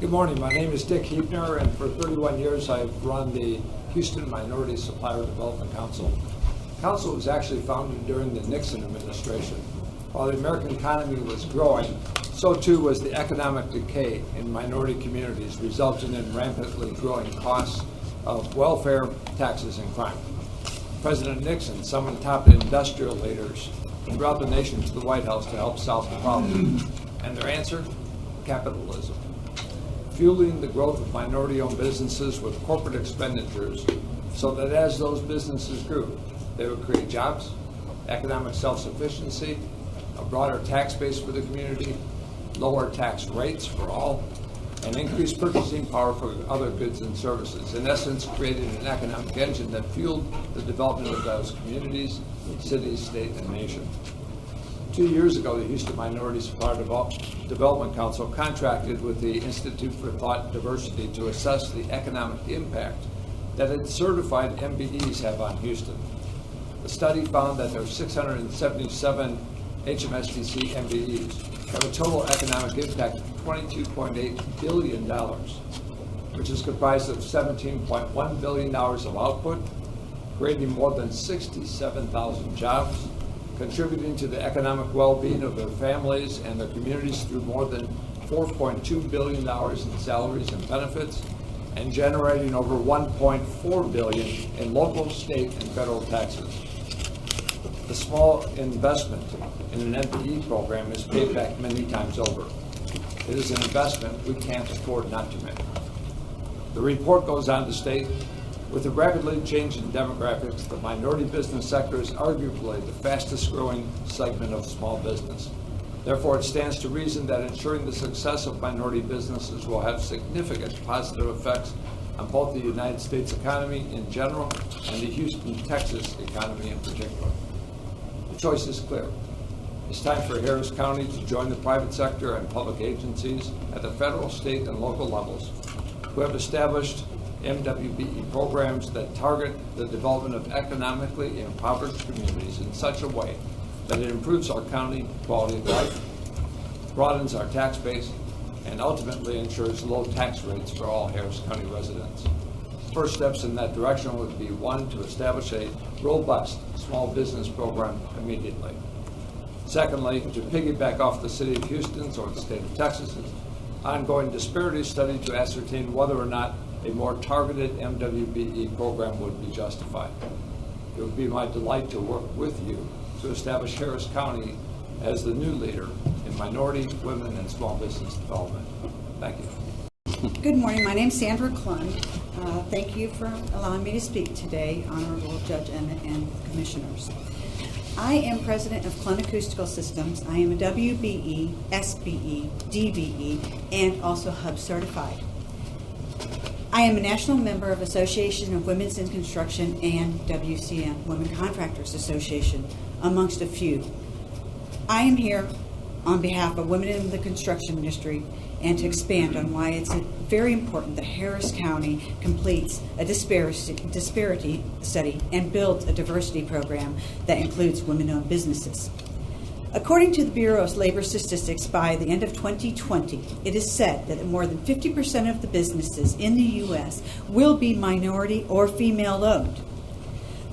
Good morning. My name is Dick Hebner, and for 31 years I've run the Houston Minority Supplier Development Council. The council was actually founded during the Nixon administration. While the American economy was growing, so too was the economic decay in minority communities, resulting in rapidly growing costs of welfare, taxes, and crime. President Nixon summoned top industrial leaders throughout the nation to the White House to help solve the problem. And their answer? Capitalism. Fueling the growth of minority-owned businesses with corporate expenditures so that as those businesses grew, they would create jobs, economic self-sufficiency, a broader tax base for the community, lower tax rates for all, and increased purchasing power for other goods and services. In essence, created an economic engine that fueled the development of those communities, cities, state, and nation. 2 years ago, the Houston Minority Supplier Development Council contracted with the Institute for Thought Diversity to assess the economic impact that its certified MBEs have on Houston. The study found that there are 677 HMSDC MBEs have a total economic impact of $22.8 billion, which is comprised of $17.1 billion of output, creating more than 67,000 jobs, contributing to the economic well-being of their families and their communities through more than $4.2 billion in salaries and benefits, and generating over $1.4 billion in local, state, and federal taxes. The small investment in an MBE program is paid back many times over. It is an investment we can't afford not to make. The report goes on to state, with the rapidly changing demographics, the minority business sector is arguably the fastest growing segment of small business. Therefore, it stands to reason that ensuring the success of minority businesses will have significant positive effects on both the United States economy in general and the Houston, Texas economy in particular. The choice is clear. It's time for Harris County to join the private sector and public agencies at the federal, state, and local levels who have established MWBE programs that target the development of economically impoverished communities in such a way that it improves our county quality of life, broadens our tax base, and ultimately ensures low tax rates for all Harris County residents. First steps in that direction would be, one, to establish a robust small business program immediately. Secondly, to piggyback off the City of Houston's or the State of Texas's ongoing disparity study to ascertain whether or not a more targeted MWBE program would be justified. It would be my delight to work with you to establish Harris County as the new leader in minority, women, and small business development. Thank you. Good morning. My name is Sandra Klund. Thank you for allowing me to speak today, Honorable Judge and Commissioners. I am president of Klund Acoustical Systems. I am a WBE, SBE, DBE, and also Hub certified. I am a national member of Association of Women's in Construction and WCN, Women Contractors Association, amongst a few. I am here on behalf of women in the construction industry and to expand on why it's very important that Harris County completes a disparity study and builds a diversity program that includes women-owned businesses. According to the Bureau of Labor Statistics, by the end of 2020, it is said that more than 50% of the businesses in the U.S. will be minority or female-owned.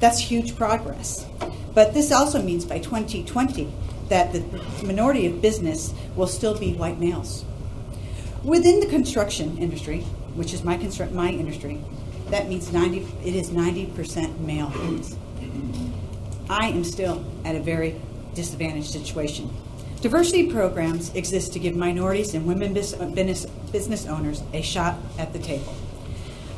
That's huge progress. But this also means by 2020 that the minority of business will still be white males. Within the construction industry, which is my industry, that means it is 90% male. I am still at a very disadvantaged situation. Diversity programs exist to give minorities and women business owners a shot at the table.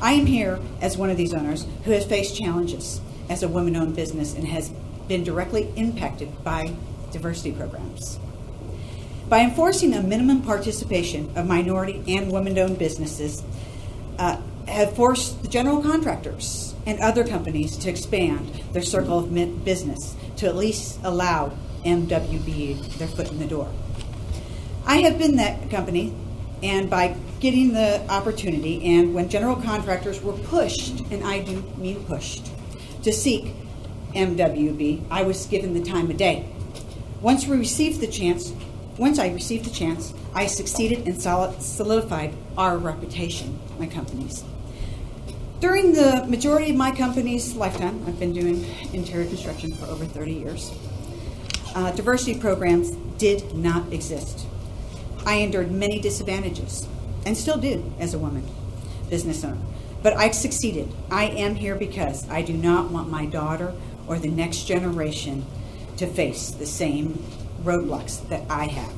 I am here as one of these owners who has faced challenges as a women-owned business and has been directly impacted by diversity programs. By enforcing a minimum participation of minority and women-owned businesses, have forced the general contractors and other companies to expand their circle of business to at least allow MWBE their foot in the door. I have been that company, and by getting the opportunity, and when general contractors were pushed, and I do mean pushed, to seek MWBE, I was given the time of day. Once we received the chance, once I received the chance, I succeeded and solidified our reputation, my company's. During the majority of my company's lifetime, I've been doing interior construction for over 30 years, diversity programs did not exist. I endured many disadvantages, and still do as a woman business owner. But I succeeded. I am here because I do not want my daughter or the next generation to face the same roadblocks that I have.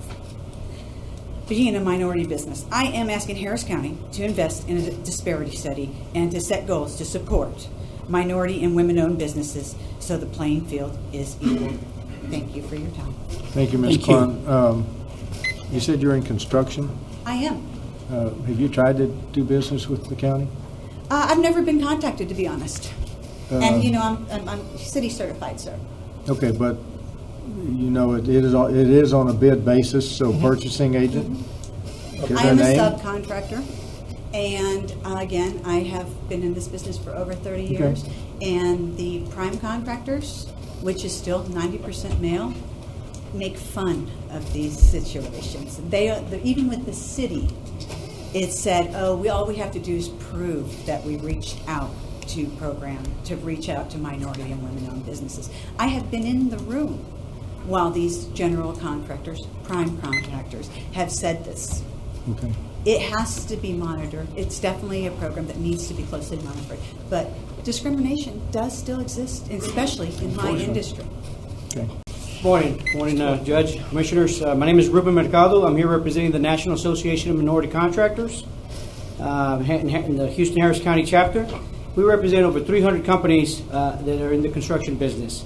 Being a minority business, I am asking Harris County to invest in a disparity study and to set goals to support minority and women-owned businesses so the playing field is equal. Thank you for your time. Thank you, Ms. Klun. You said you're in construction. I am. Have you tried to do business with the county? I've never been contacted, to be honest. And I'm city certified, sir. Okay, but it is on a bid basis, so purchasing agent. Is I there am a name? subcontractor, and again, I have been in this business for over 30 years. And the prime contractors, which is still 90% male, make fun of these situations. Even with the city, it said, all we have to do is prove that we reached out to reach out to minority and women-owned businesses. I have been in the room while these general contractors, prime contractors, have said this. Okay. It has to be monitored. It's definitely a program that needs to be closely monitored. But discrimination does still exist, especially in my industry. Okay. Morning, Judge, Commissioners. My name is Ruben Mercado. I'm here representing the National Association of Minority Contractors in the Houston-Harris County chapter. We represent over 300 companies that are in the construction business.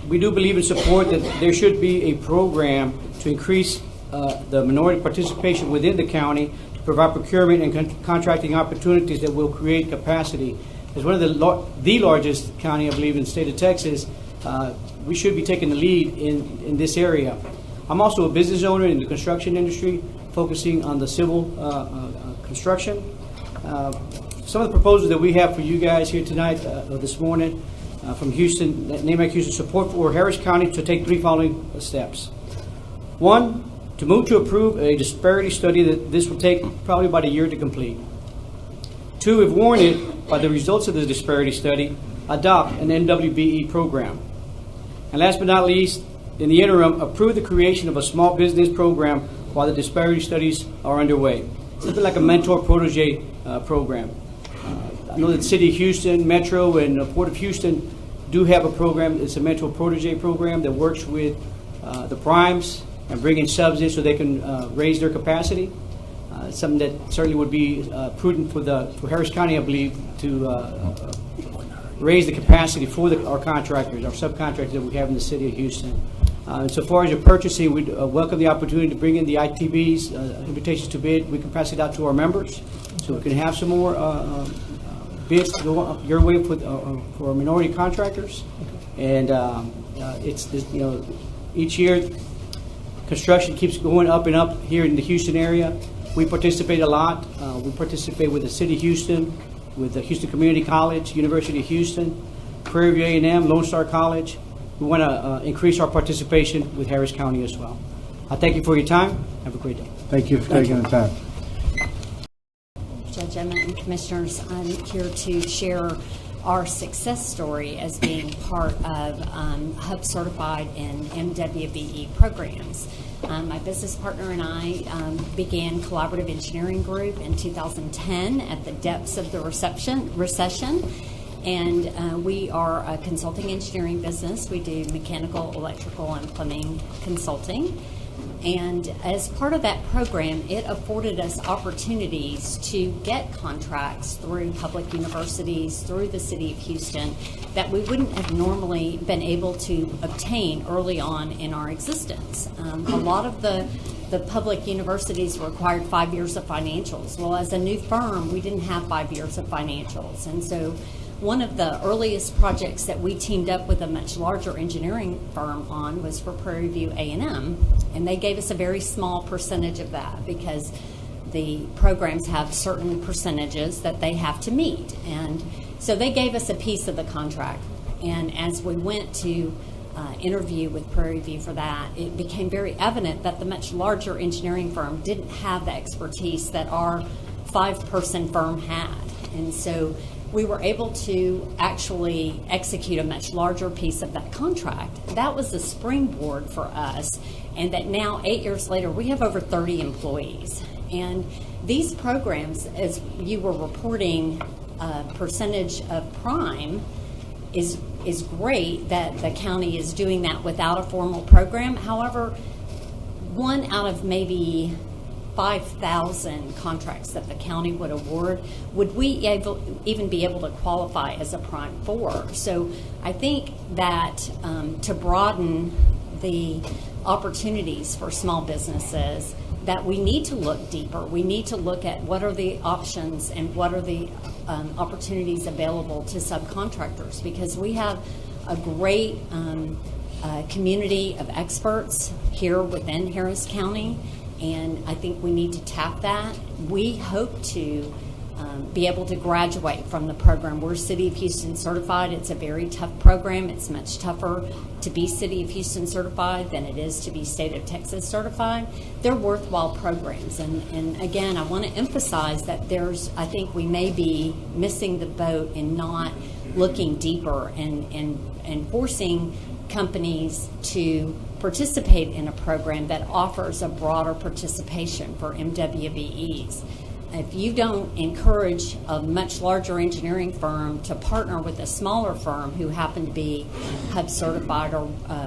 We do believe and support that there should be a program to increase the minority participation within the county to provide procurement and contracting opportunities that will create capacity. As one of the largest county, I believe, in the state of Texas, we should be taking the lead in this area. I'm also a business owner in the construction industry, focusing on the civil construction. Some of the proposals that we have for you guys here tonight, this morning, from Houston, NAMAC Houston, support for Harris County to take 3 following steps. 1, to move to approve a disparity study that this will take probably about a year to complete. 2, if warranted by the results of the disparity study, adopt an MWBE program. And last but not least, in the interim, approve the creation of a small business program while the disparity studies are underway. Something like a mentor-protege program. I know that the City of Houston, Metro, and Port of Houston do have a program. It's a mentor-protege program that works with the primes and bringing subs in so they can raise their capacity. Something that certainly would be prudent for Harris County, I believe, to raise the capacity for our contractors, our subcontractors that we have in the City of Houston. So far as your purchasing, we welcome the opportunity to bring in the ITBs, invitations to bid. We can pass it out to our members so we can have some more bids to go up your way for minority contractors. And each year construction keeps going up and up here in the Houston area. We participate a lot. We participate with the City of Houston, with the Houston Community College, University of Houston, Prairie View A&M, Lone Star College. We want to increase our participation with Harris County as well. I thank you for your time. Have a great day. Thank you for taking the time. Judge Emmett and Commissioners, I'm here to share our success story as being part of HUB certified and MWBE programs. My business partner and I began Collaborative Engineering Group in 2010 at the depths of the recession. And we are a consulting engineering business. We do mechanical, electrical, and plumbing consulting. And as part of that program, it afforded us opportunities to get contracts through public universities, through the City of Houston, that we wouldn't have normally been able to obtain early on in our existence. A lot of the public universities required 5 years of financials. Well, as a new firm, we didn't have 5 years of financials. And so one of the earliest projects that we teamed up with a much larger engineering firm on was for Prairie View A&M, and they gave us a very small percentage of that because the programs have certain percentages that they have to meet. And so they gave us a piece of the contract. And as we went to interview with Prairie View for that, it became very evident that the much larger engineering firm didn't have the expertise that our 5-person firm had. And so we were able to actually execute a much larger piece of that contract. That was the springboard for us, and that now, 8 years later, we have over 30 employees. And these programs, as you were reporting, percentage of prime is great that the county is doing that without a formal program. However, 1 out of maybe 5,000 contracts that the county would award, would we even be able to qualify as a prime 4? So I think that to broaden the opportunities for small businesses, that we need to look deeper. We need to look at what are the options and what are the opportunities available to subcontractors, because we have a great community of experts here within Harris County, and I think we need to tap that. We hope to be able to graduate from the program. We're City of Houston certified. It's a very tough program. It's much tougher to be City of Houston certified than it is to be State of Texas certified. They're worthwhile programs. And again, I want to emphasize that I think we may be missing the boat in not looking deeper and forcing companies to participate in a program that offers a broader participation for MWBEs. If you don't encourage a much larger engineering firm to partner with a smaller firm who happen to be HUB certified or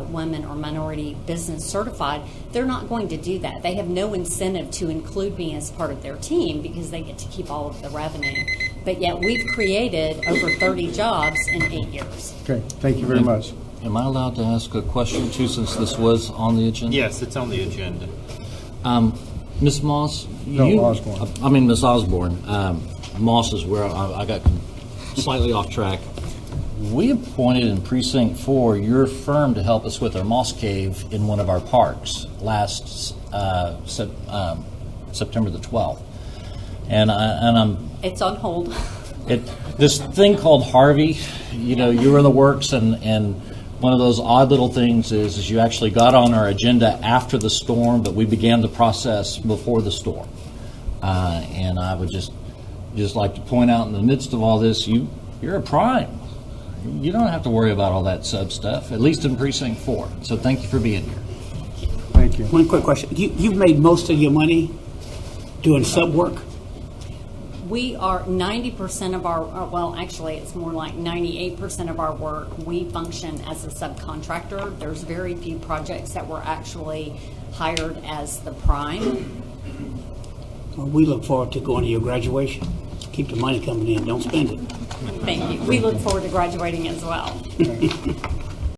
women or minority business certified, they're not going to do that. They have no incentive to include me as part of their team because they get to keep all of the revenue. But yet we've created over 30 jobs in 8 years. Okay, thank you very much. Am I allowed to ask a question too, since this was on the agenda? Yes, it's on the agenda. Ms. Moss? Osborne. Ms. Osborne. Moss is where I got slightly off track. We appointed in Precinct 4 your firm to help us with our moss cave in one of our parks last September the 12th. And I'm... It's on hold. This thing called Harvey, you were in the works, and one of those odd little things is you actually got on our agenda after the storm, but we began the process before the storm. And I would just like to point out, in the midst of all this, you're a prime. You don't have to worry about all that sub stuff, at least in Precinct 4. So thank you for being here. Thank you. One quick question. You've made most of your money doing sub work? We are 90% of our, well, actually, it's more like 98% of our work, we function as a subcontractor. There's very few projects that we're actually hired as the prime. Well, we look forward to going to your graduation. Keep the money coming in. Don't spend it. Thank you. We look forward to graduating as well.